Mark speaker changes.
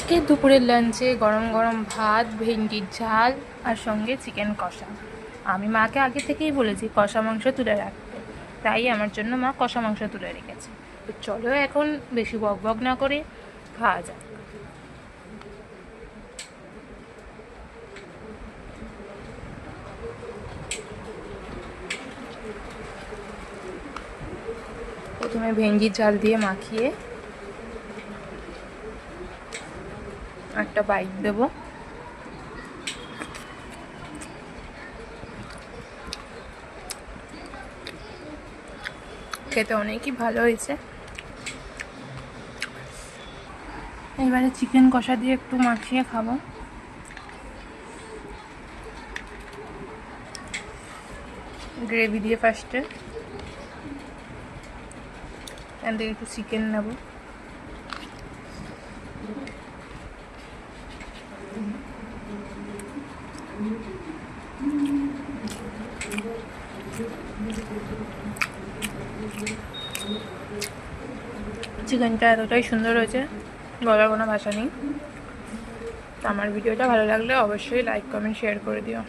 Speaker 1: আজকে দুপুরের লাঞ্চে গরম গরম ভাত, ভেন্ডির ঝাল আর সঙ্গে চিকেন কষা। আমি মাকে আগে থেকেই বলেছি কষা মাংস তুলে রাখতে, তাই আমার জন্য মা কষা মাংস তুলে রেখেছে। তো চলো এখন বেশি বক বক না করে খাওয়া যাক। প্রথমে ভেন্ডির ঝাল দিয়ে মাখিয়ে একটা বাইট দেবো। খেতে অনেকই ভালো হয়েছে। এবারে চিকেন কষা দিয়ে একটু মাখিয়ে খাবো। গ্রেভি দিয়ে ফার্স্টে, এখান থেকে একটু চিকেন নেব। চিকেনটা এতটাই সুন্দর হয়েছে, বলার কোনো ভাষা নেই। তো আমার ভিডিওটা ভালো লাগলে অবশ্যই লাইক, কমেন্ট, শেয়ার করে দিও।